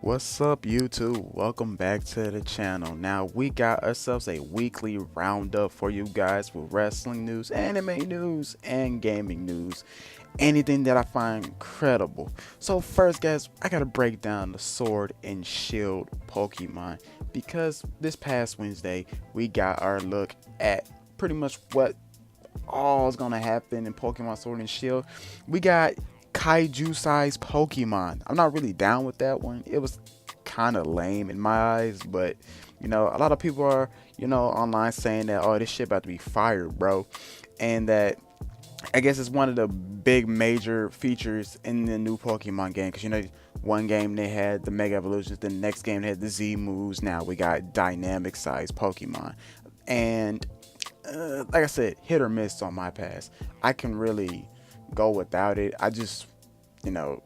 What's up, YouTube? Welcome back to the channel. Now we got ourselves a weekly roundup for you guys with wrestling news, anime news, and gaming news. Anything that I find credible. So first, guys, I gotta break down the Sword and Shield Pokemon because this past Wednesday we got our look at pretty much what all is gonna happen in Pokemon Sword and Shield. We got kaiju sized Pokemon. I'm not really down with that one. It was kind of lame in my eyes, but a lot of people are, online saying that, oh, this shit about to be fired, bro. And that I guess it's one of the big major features in the new Pokemon game. Because, one game they had the Mega Evolutions, the next game they had the Z moves. Now we got dynamic sized Pokemon. And like I said, hit or miss on my pass. I can really go without it. I just, you know,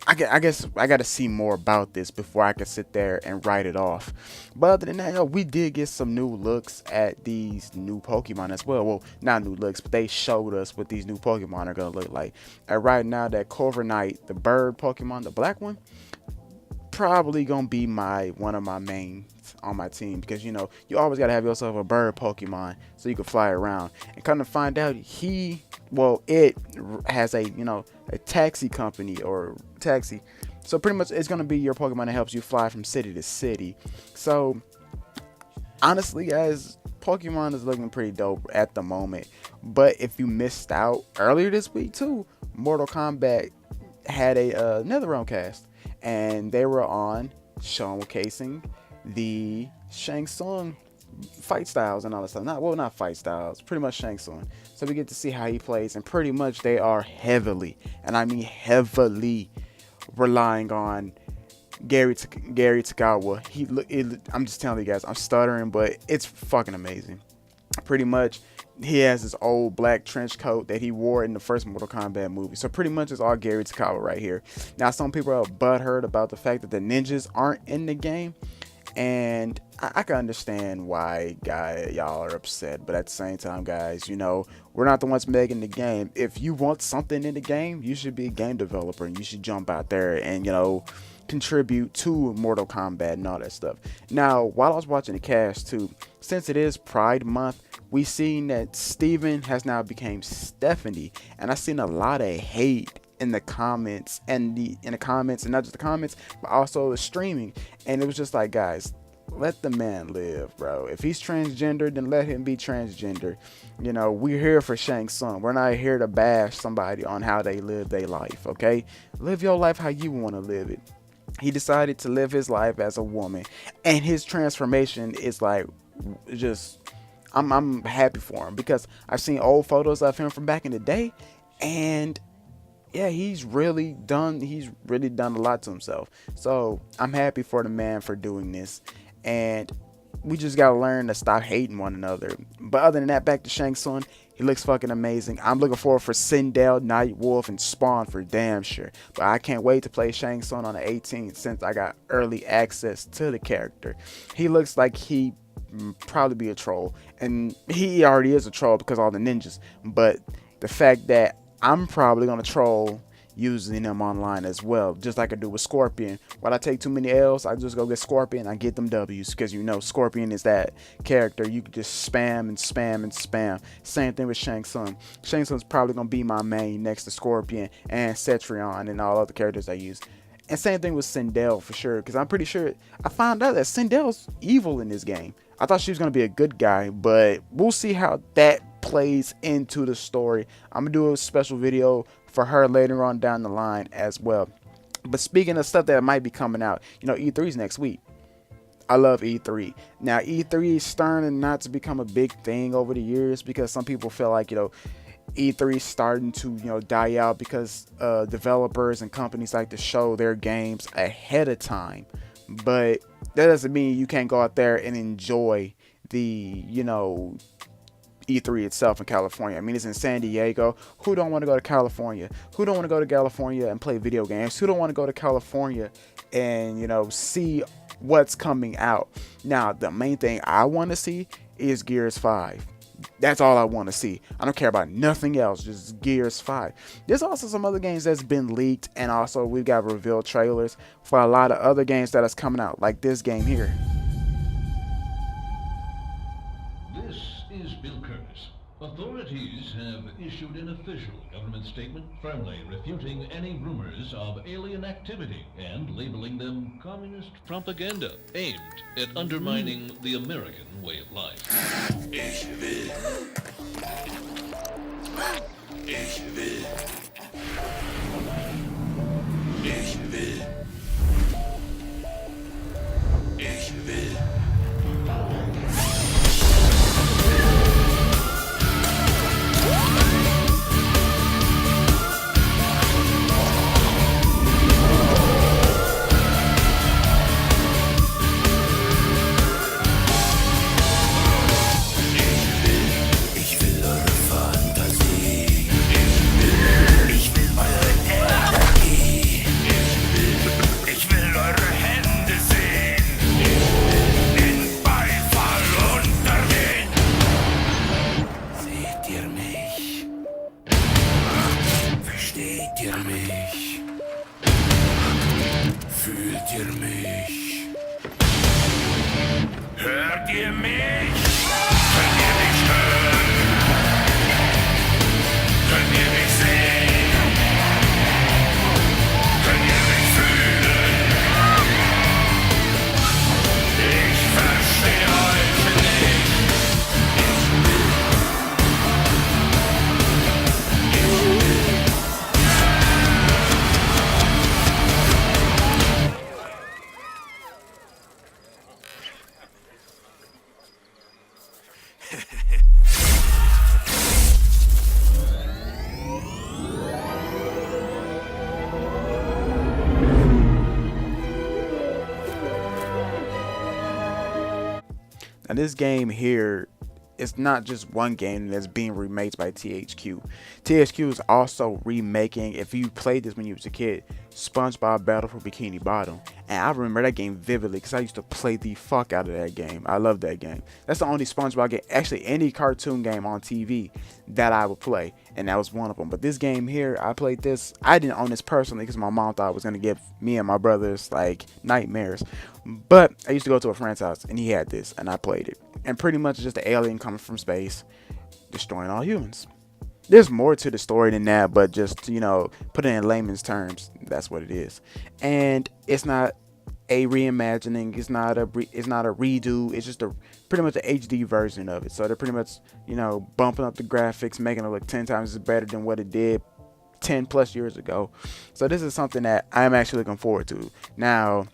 I guess I got to see more about this before I can sit there and write it off. But other than that, we did get some new looks at these new Pokemon as well. Well, not new looks, but they showed us what these new Pokemon are going to look like. And right now, that Corviknight, the bird Pokemon, the black one, probably gonna be one of my mains on my team, because you always gotta have yourself a bird Pokemon so you can fly around. And come to find out, it has a taxi company or taxi, so pretty much it's gonna be your Pokemon that helps you fly from city to city. So honestly, guys, Pokemon is looking pretty dope at the moment. But if you missed out earlier this week too, Mortal Kombat had a NetherRealm cast, and they were on showcasing the Shang Tsung fight styles and all that stuff. Not fight styles, pretty much Shang Tsung. So we get to see how he plays, and pretty much they are heavily, and I mean heavily, relying on Gary Tagawa. I'm just telling you guys, I'm stuttering, but it's fucking amazing. Pretty much, he has his old black trench coat that he wore in the first Mortal Kombat movie. So pretty much it's all Gary Tagawa right here. Now, some people are butthurt about the fact that the ninjas aren't in the game, and I can understand why y'all are upset. But at the same time, guys, we're not the ones making the game. If you want something in the game, you should be a game developer, and you should jump out there and contribute to Mortal Kombat and all that stuff. Now, while I was watching the cast too, since it is Pride Month, we seen that Steven has now became Stephanie, and I seen a lot of hate in the comments, and not just the comments, but also the streaming. And it was just like, guys, let the man live, bro. If he's transgender, then let him be transgender. We're here for Shang Tsung. We're not here to bash somebody on how they live their life, okay? Live your life how you want to live it. He decided to live his life as a woman, and his transformation is like, just, I'm happy for him, because I've seen old photos of him from back in the day, and yeah, he's really done a lot to himself. So I'm happy for the man for doing this, and we just gotta learn to stop hating one another. But other than that, back to Shang Tsung, he looks fucking amazing. I'm looking forward for Sindel, Nightwolf, and Spawn for damn sure. But I can't wait to play Shang Tsung on the 18th, since I got early access to the character. He looks like he probably be a troll, and he already is a troll because all the ninjas. But the fact that I'm probably gonna troll using them online as well, just like I do with Scorpion. When I take too many L's, I just go get Scorpion, I get them W's, because Scorpion is that character you can just spam and spam and spam. Same thing with Shang Tsung. Shang Tsung's probably gonna be my main next to Scorpion and Cetrion and all other characters I use. And same thing with Sindel for sure, because I'm pretty sure I found out that Sindel's evil in this game. I thought she was gonna be a good guy, but we'll see how that plays into the story. I'm gonna do a special video for her later on down the line as well. But speaking of stuff that might be coming out, E3's next week. I love E3. Now, E3 is starting not to become a big thing over the years, because some people feel like E3 is starting to die out, because developers and companies like to show their games ahead of time. But that doesn't mean you can't go out there and enjoy the E3 itself in California. I mean, it's in San Diego. Who don't want to go to California? Who don't want to go to California and play video games? Who don't want to go to California and see what's coming out? Now, the main thing I want to see is Gears 5. That's all I want to see. I don't care about nothing else, just Gears 5. There's also some other games that's been leaked, and also we've got revealed trailers for a lot of other games that is coming out, like this game here. This is Bill Curtis. Authorities have issued an official government statement firmly refuting any rumors of alien activity and labeling them communist propaganda aimed at undermining the American way of life. Ich will. Ich will. Ich will. Ich will. Fühlt ihr mich? Hört ihr mich? Könnt ihr mich hören? Könnt ihr mich sehen? Könnt ihr mich fühlen? Ich verstehe euch nicht. Now this game here, it's not just one game that's being remade by THQ. THQ is also remaking, if you played this when you was a kid, SpongeBob Battle for Bikini Bottom. And I remember that game vividly because I used to play the fuck out of that game. I love that game. That's the only SpongeBob game, actually any cartoon game on TV that I would play. And that was one of them. But this game here, I played this. I didn't own this personally because my mom thought it was going to give me and my brothers like nightmares. But I used to go to a friend's house and he had this and I played it. And pretty much it's just an alien coming from space, destroying all humans. There's more to the story than that, but just, you know, put it in layman's terms, that's what it is. And it's not a reimagining, it's not a redo, it's just pretty much an HD version of it. So they're pretty much, you know, bumping up the graphics, making it look 10 times better than what it did 10 plus years ago. So this is something that I'm actually looking forward to. Now,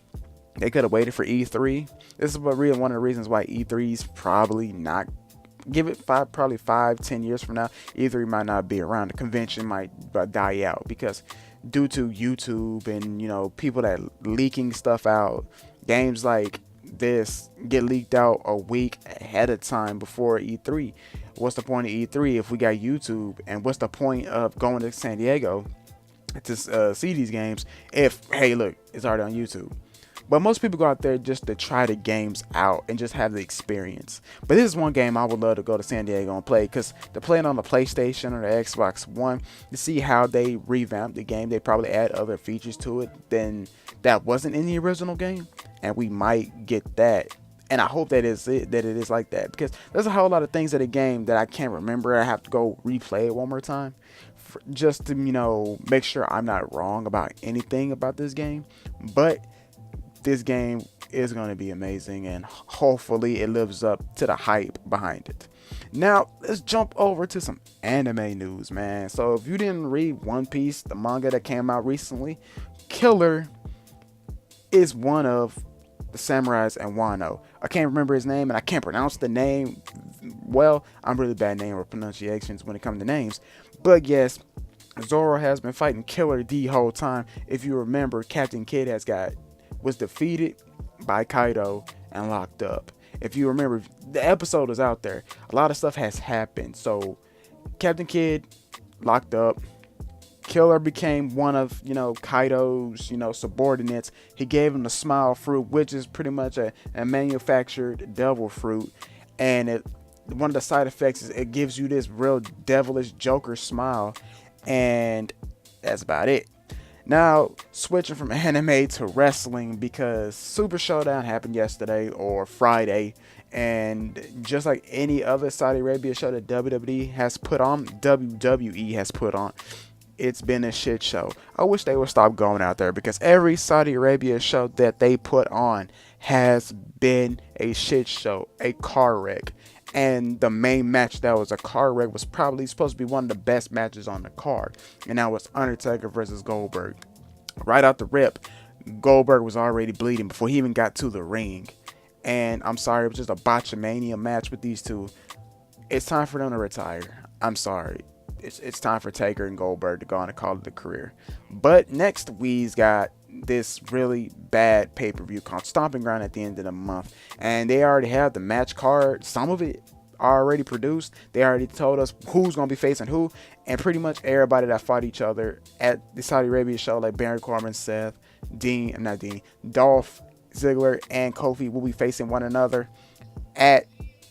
they could have waited for E3. This is one of the reasons why E3 is probably not. Give it probably 5-10 years from now, E3 might not be around. The convention might die out because due to YouTube and, you know, people that leaking stuff out, games like this get leaked out a week ahead of time before E3. What's the point of E3 if we got YouTube? And what's the point of going to San Diego to see these games if, hey, look, it's already on YouTube? But most people go out there just to try the games out and just have the experience. But this is one game I would love to go to San Diego and play, because to play it on the PlayStation or the Xbox One, to see how they revamp the game, they probably add other features to it than that wasn't in the original game, and we might get that. And I hope that it is like that, because there's a whole lot of things in the game that I can't remember. I have to go replay it one more time just to, you know, make sure I'm not wrong about anything about this game. But this game is going to be amazing, and hopefully it lives up to the hype behind it. Now let's jump over to some anime news, man. So if you didn't read One Piece, the manga that came out recently, Killer is one of the samurais in Wano. I can't remember his name and I can't pronounce the name well. I'm really bad name or pronunciations when it comes to names. But yes, Zoro has been fighting Killer the whole time. If you remember, Captain Kidd was defeated by Kaido and locked up. If you remember, the episode is out there. A lot of stuff has happened. So Captain Kidd locked up. Killer became one of, you know, Kaido's, you know, subordinates. He gave him the smile fruit, which is pretty much a manufactured devil fruit, and it one of the side effects is it gives you this real devilish Joker smile, and that's about it. Now, switching from anime to wrestling, because Super Showdown happened yesterday or Friday, and just like any other Saudi Arabia show that WWE has put on, WWE has put on, it's been a shit show. I wish they would stop going out there, because every Saudi Arabia show that they put on has been a shit show, a car wreck. And the main match that was a car wreck was probably supposed to be one of the best matches on the card, and that was Undertaker versus Goldberg. Right out the rip, Goldberg was already bleeding before he even got to the ring. And I'm sorry, it was just a botchamania match with these two. It's time for them to retire. I'm sorry. It's time for Taker and Goldberg to go on and call it a career. But next, we've got this really bad pay-per-view called Stomping Ground at the end of the month, and they already have the match card. Some of it already produced. They already told us who's going to be facing who, and pretty much everybody that fought each other at the Saudi Arabia show, like Baron Corbin, Seth, Dolph Ziggler, and Kofi, will be facing one another at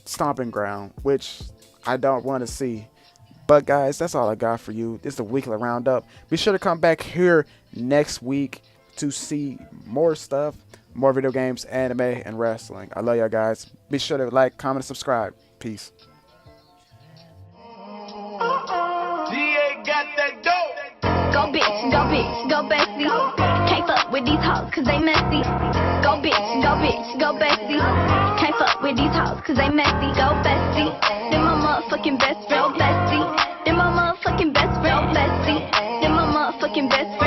Stomping Ground, which I don't want to see. But guys, that's all I got for you. This is a weekly roundup. Be sure to come back here next week to see more stuff, more video games, anime, and wrestling. I love y'all guys. Be sure to like, comment, and subscribe. Peace. Go bitch, go bestie. Can't fuck with these hoes cause they messy. Go bitch, go bestie. Can't fuck with these hoes cause they messy. Go bestie. Then my motherfucking best friend bestie. Then my motherfucking best friend bestie. Then my motherfucking best friend.